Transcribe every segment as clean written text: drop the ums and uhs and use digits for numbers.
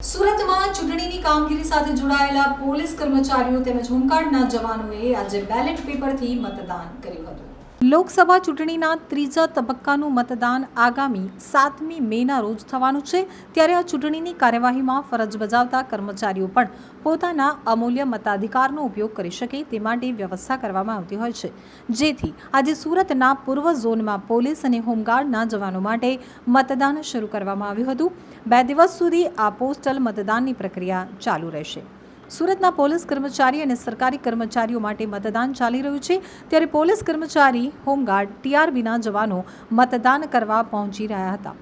સુરતમાં ચૂંટણીની કામગીરી સાથે જોડાયેલા પોલીસ કર્મચારીઓ તેમજ હોમગાર્ડના જવાનોએ આજે બેલેટ પેપરથી મતદાન કર્યું હતું। લોકસભા ચૂંટણીના ત્રીજા તબક્કાનું મતદાન આગામી 7મી મેના રોજ થવાનું છે, ત્યારે આ ચૂંટણીની કાર્યવાહીમાં ફરજ બજાવતા કર્મચારીઓ પણ પોતાના અમૂલ્ય મતાધિકારનો ઉપયોગ કરી શકે તે માટે વ્યવસ્થા કરવામાં આવતી હોય છે, જેથી આજે સુરતના પૂર્વ ઝોનમાં પોલીસ અને હોમગાર્ડના જવાનો માટે મતદાન શરૂ કરવામાં આવ્યું હતું। 2 દિવસ સુધી આ પોસ્ટલ મતદાનની પ્રક્રિયા ચાલુ રહેશે। સુરતના પોલીસ કર્મચારી અને સરકારી કર્મચારીઓ માટે મતદાન ચાલી રહ્યું છે, ત્યારે પોલીસ કર્મચારી, હોમગાર્ડ, ટીઆરબીના જવાનો મતદાન કરવા પહોંચી રહ્યા હતા।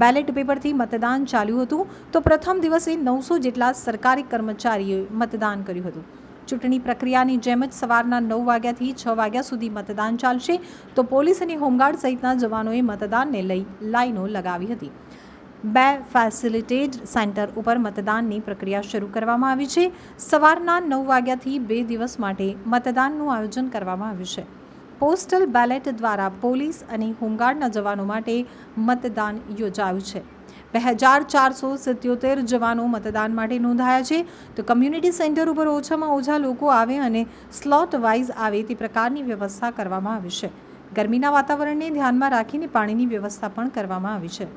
બેલેટ પેપરથી મતદાન ચાલ્યું હતું તો પ્રથમ દિવસે 900 જેટલા સરકારી કર્મચારીઓએ મતદાન કર્યું હતું। ચૂંટણી પ્રક્રિયાની જેમ જ સવારના 9 વાગ્યાથી 6 વાગ્યા સુધી મતદાન ચાલશે, તો પોલીસ અને હોમગાર્ડ સહિતના જવાનોએ મતદાનને લઈ લાઈનો લગાવી હતી। 2 ફેસિલિટેડ સેન્ટર ઉપર મતદાનની પ્રક્રિયા શરૂ કરવામાં આવી છે। સવારના 9 વાગ્યાથી 2 દિવસ માટે મતદાનનું આયોજન કરવામાં આવ્યું છે। પોસ્ટલ બેલેટ દ્વારા પોલીસ અને હોમગાર્ડના જવાનો માટે મતદાન યોજાયું છે। 2477 જવાનો મતદાન માટે નોંધાયા છે, તો કમ્યુનિટી સેન્ટર ઉપર ઓછામાં ઓછા લોકો આવે અને સ્લોટ વાઇઝ આવે તે પ્રકારની વ્યવસ્થા કરવામાં આવી છે। ગરમીના વાતાવરણને ધ્યાનમાં રાખીને પાણીની વ્યવસ્થા પણ કરવામાં આવી છે।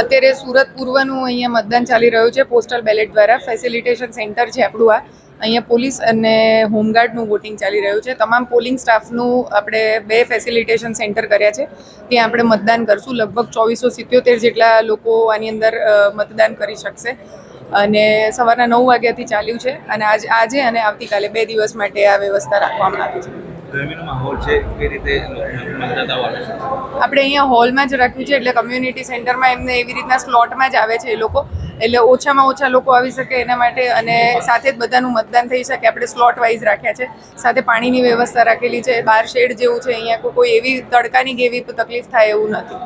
અત્યારે સુરત પૂર્વનું અહીંયા મતદાન ચાલી રહ્યું છે। પોસ્ટલ બેલેટ દ્વારા ફેસિલિટેશન સેન્ટર છે આપણું। અહીંયા પોલીસ અને હોમગાર્ડનું વોટિંગ ચાલી રહ્યું છે। તમામ પોલિંગ સ્ટાફનું આપણે 2 ફેસિલિટેશન સેન્ટર કર્યા છે, ત્યાં આપણે મતદાન કરશું। લગભગ 2477 જેટલા લોકો આની અંદર મતદાન કરી શકશે અને સવારના 9 વાગ્યાથી ચાલ્યું છે અને આજે અને આવતીકાલે 2 દિવસ માટે આ વ્યવસ્થા રાખવામાં આવી છે। ગરમીનો માહોલ છે, કઈ રીતે મતદાતાઓ આવે છે? આપણે અહીંયા હોલમાં જ રાખ્યું છે, એટલે કમ્યુનિટી સેન્ટરમાં એમને એવી રીતના સ્લોટમાં જ આવે છે એ લોકો, એટલે ઓછામાં ઓછા લોકો આવી શકે એના માટે અને સાથે જ બધાનું મતદાન થઈ શકે આપણે સ્લોટ વાઇઝ રાખ્યા છે। સાથે પાણીની વ્યવસ્થા રાખેલી છે, બહાર શેડ જેવું છે, અહીંયા કોઈ એવી તડકાની કે એવી તકલીફ થાય એવું નથી।